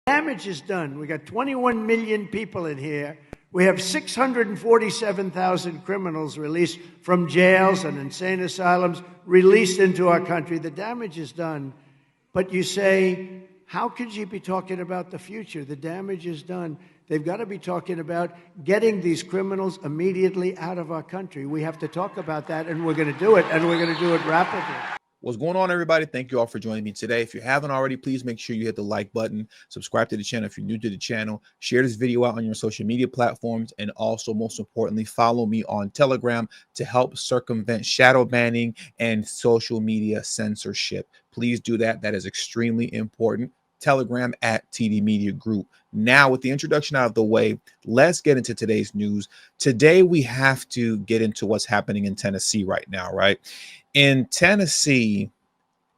Damage is done. We got 21 million people in here. We have 647,000 criminals released from jails and insane asylums, released into our country. The damage is done. But you say, how could you be talking about the future? The damage is done. They've got to be talking about getting these criminals immediately out of our country. We have to talk about that, and we're going to do it, and we're going to do it rapidly. What's going on, everybody? Thank you all for joining me today. If you haven't already, please make sure you hit the like button, subscribe to the channel if you're new to the channel, share this video out on your social media platforms, and also, most importantly, follow me on Telegram to help circumvent shadow banning and social media censorship. Please do that. That is extremely important. Telegram at TD Media Group. Now, with the introduction out of the way, let's get into today's news. Today, we have to get into what's happening in Tennessee right now, right? In Tennessee,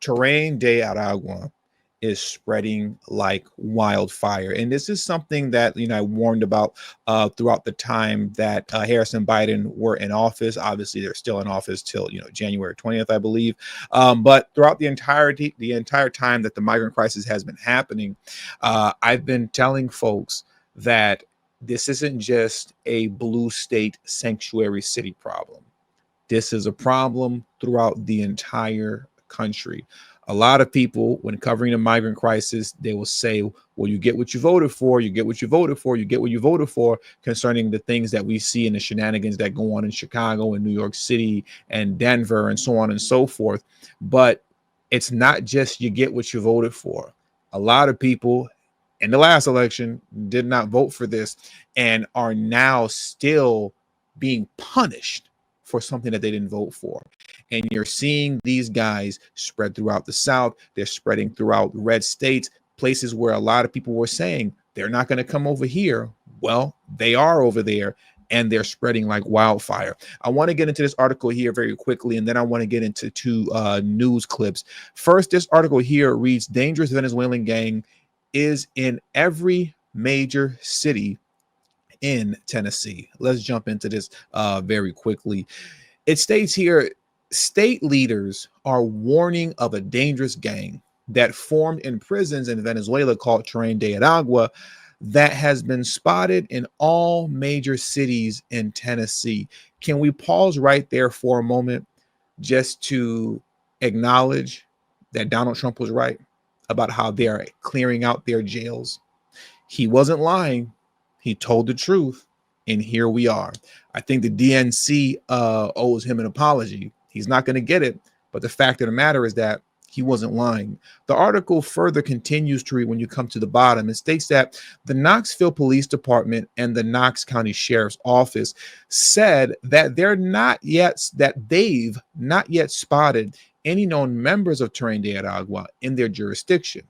Tren de Aragua is spreading like wildfire. And this is something that, I warned about throughout the time that Harris and Biden were in office. Obviously, they're still in office till, January 20th, I believe. But throughout the entire time that the migrant crisis has been happening, I've been telling folks that this isn't just a blue state sanctuary city problem. This is a problem throughout the entire country. A lot of people, when covering the migrant crisis, they will say, well, you get what you voted for, you get what you voted for, you get what you voted for, concerning the things that we see in the shenanigans that go on in Chicago and New York City and Denver and so on and so forth. But it's not just you get what you voted for. A lot of people in the last election did not vote for this and are now still being punished for something that they didn't vote for. And you're seeing these guys spread throughout the South. They're spreading throughout red states, places where a lot of people were saying they're not going to come over here. Well, they are over there, and they're spreading like wildfire. I want to get into this article here very quickly, and then I want to get into two news clips. First, this article here reads, dangerous Venezuelan gang is in every major city in Tennessee. Let's jump into this very quickly. It states here, state leaders are warning of a dangerous gang that formed in prisons in Venezuela called Tren de Aragua that has been spotted in all major cities in Tennessee. Can we pause right there for a moment just to acknowledge that Donald Trump was right about how they are clearing out their jails? He wasn't lying. He told the truth, and here we are. I think the DNC owes him an apology. He's not going to get it, but the fact of the matter is that he wasn't lying. The article further continues to read when you come to the bottom. It states that the Knoxville Police Department and the Knox County Sheriff's Office said that they've not yet spotted any known members of Tren de Aragua in their jurisdiction,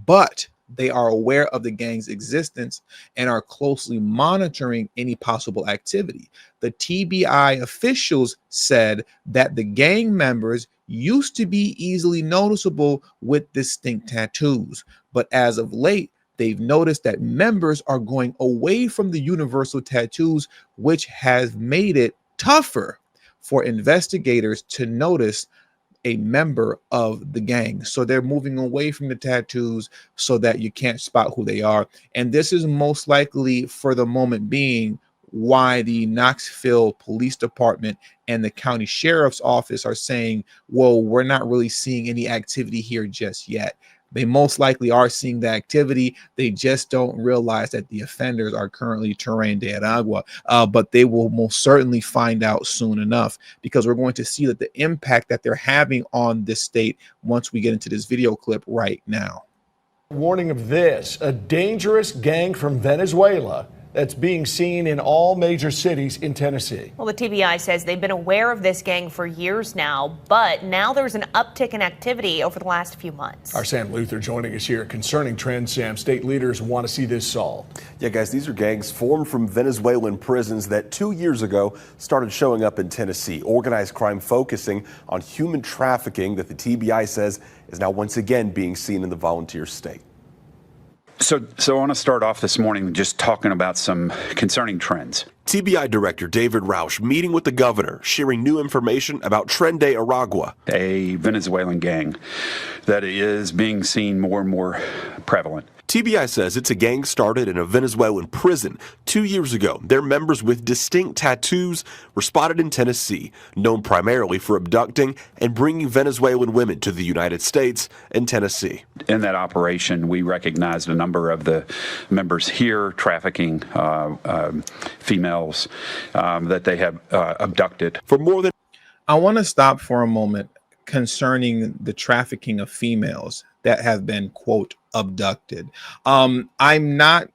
but they are aware of the gang's existence and are closely monitoring any possible activity. The TBI officials said that the gang members used to be easily noticeable with distinct tattoos, but as of late, they've noticed that members are going away from the universal tattoos, which has made it tougher for investigators to notice a member of the gang. So they're moving away from the tattoos so that you can't spot who they are. And this is most likely, for the moment being, why the Knoxville Police Department and the county sheriff's office are saying, well, we're not really seeing any activity here just yet. They most likely are seeing the activity. They just don't realize that the offenders are currently Tren de Aragua, but they will most certainly find out soon enough, because we're going to see that the impact that they're having on this state once we get into this video clip right now. Warning of this, a dangerous gang from Venezuela that's being seen in all major cities in Tennessee. Well, the TBI says they've been aware of this gang for years now, but now there's an uptick in activity over the last few months. Our Sam Luther joining us here. Concerning trends, Sam, state leaders want to see this solved. Yeah, guys, these are gangs formed from Venezuelan prisons that 2 years ago started showing up in Tennessee. Organized crime focusing on human trafficking that the TBI says is now once again being seen in the volunteer state. So I want to start off this morning just talking about some concerning trends. TBI Director David Roush meeting with the governor, sharing new information about Tren de Aragua, a Venezuelan gang that is being seen more and more prevalent. TBI says it's a gang started in a Venezuelan prison 2 years ago. Their members with distinct tattoos were spotted in Tennessee, known primarily for abducting and bringing Venezuelan women to the United States and Tennessee. In that operation, we recognized a number of the members here trafficking females that they have abducted. For more than I want to stop for a moment concerning the trafficking of females that have been, quote, abducted. I'm not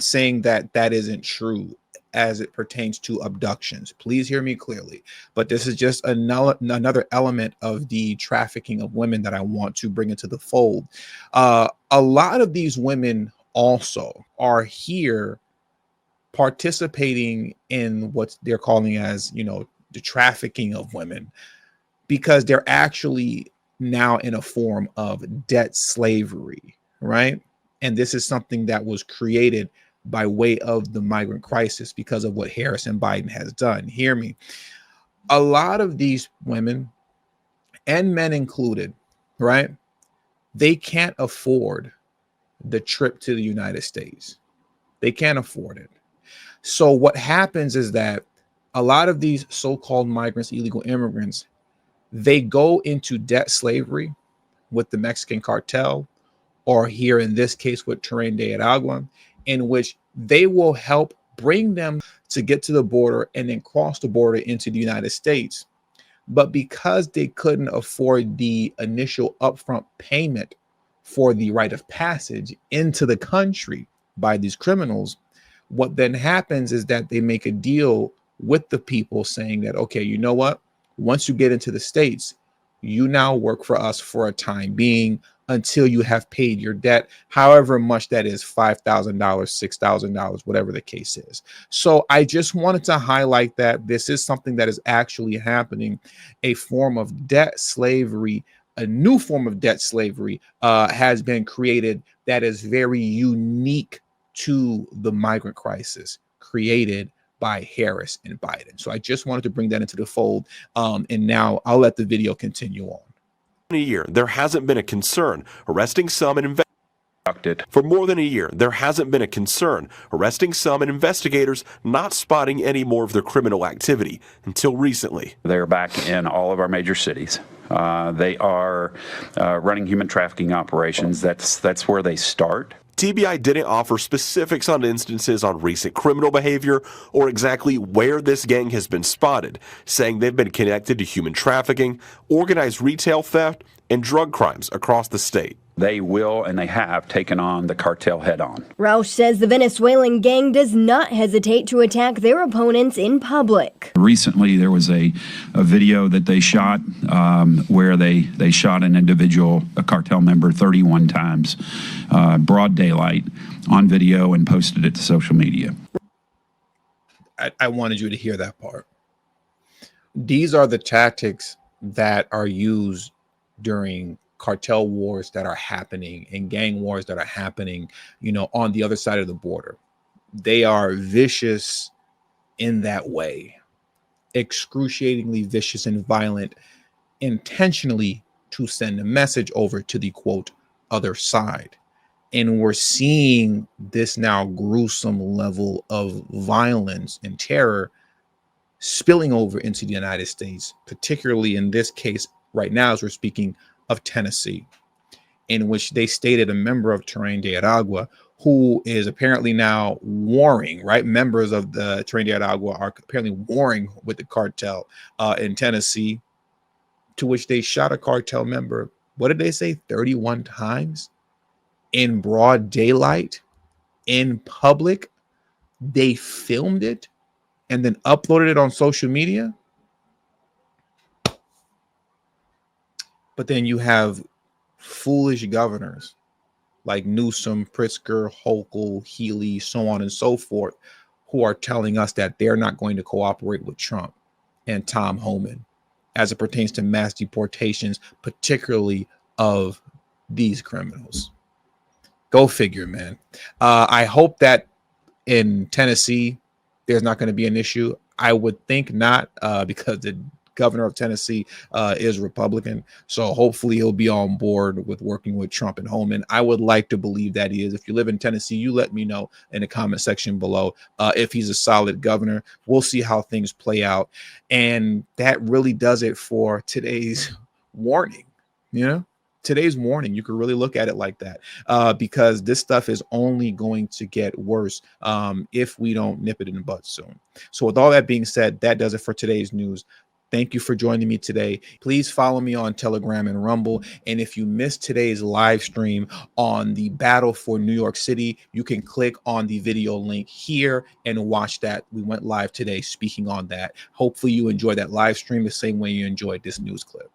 saying that that isn't true as it pertains to abductions. Please hear me clearly. But this is just another element of the trafficking of women that I want to bring into the fold. A lot of these women also are here participating in what they're calling as, the trafficking of women, because they're actually now in a form of debt slavery, right? And this is something that was created by way of the migrant crisis because of what Harris and Biden has done. Hear me. A lot of these women, and men included, right? They can't afford the trip to the United States. They can't afford it. So what happens is that a lot of these so-called migrants, illegal immigrants, they go into debt slavery with the Mexican cartel, or here in this case with Tren de Aragua, in which they will help bring them to get to the border and then cross the border into the United States. But because they couldn't afford the initial upfront payment for the rite of passage into the country by these criminals, what then happens is that they make a deal with the people saying that, okay, you know what? Once you get into the States, you now work for us for a time being until you have paid your debt, however much that is, $5,000, $6,000, whatever the case is. So I just wanted to highlight that this is something that is actually happening. A form of debt slavery, a new form of debt slavery has been created that is very unique to the migrant crisis created by Harris and Biden. So I just wanted to bring that into the fold. And now I'll let the video continue on. a year, there hasn't been a concern arresting some and For more than a year, there hasn't been a concern arresting some and investigators not spotting any more of their criminal activity until recently. They're back in all of our major cities. They are running human trafficking operations. That's where they start. TBI didn't offer specifics on instances on recent criminal behavior or exactly where this gang has been spotted, saying they've been connected to human trafficking, organized retail theft, and drug crimes across the state. They will and they have taken on the cartel head on. Rausch says the Venezuelan gang does not hesitate to attack their opponents in public. Recently, there was a video that they shot where they shot an individual, a cartel member, 31 times, broad daylight, on video and posted it to social media. I wanted you to hear that part. These are the tactics that are used during cartel wars that are happening and gang wars that are happening, on the other side of the border. They are vicious in that way, excruciatingly vicious and violent, intentionally to send a message over to the quote other side. And we're seeing this now gruesome level of violence and terror spilling over into the United States, particularly in this case right now as we're speaking of Tennessee, in which they stated a member of Tren de Aragua, who is apparently now warring, right? Members of the Tren de Aragua are apparently warring with the cartel in Tennessee, to which they shot a cartel member, what did they say, 31 times in broad daylight, in public. They filmed it and then uploaded it on social media. But then you have foolish governors like Newsom, Pritzker, Hochul, Healy, so on and so forth, who are telling us that they're not going to cooperate with Trump and Tom Homan as it pertains to mass deportations, particularly of these criminals. Go figure, man. I hope that in Tennessee, there's not going to be an issue. I would think not, because the governor of Tennessee is Republican. So hopefully he'll be on board with working with Trump and Holman. I would like to believe that he is. If you live in Tennessee, you let me know in the comment section below if he's a solid governor. We'll see how things play out. And that really does it for today's warning. Today's warning, you could really look at it like that, because this stuff is only going to get worse if we don't nip it in the bud soon. So with all that being said, that does it for today's news. Thank you for joining me today. Please follow me on Telegram and Rumble. And if you missed today's live stream on the battle for New York City, you can click on the video link here and watch that. We went live today speaking on that. Hopefully you enjoyed that live stream the same way you enjoyed this news clip.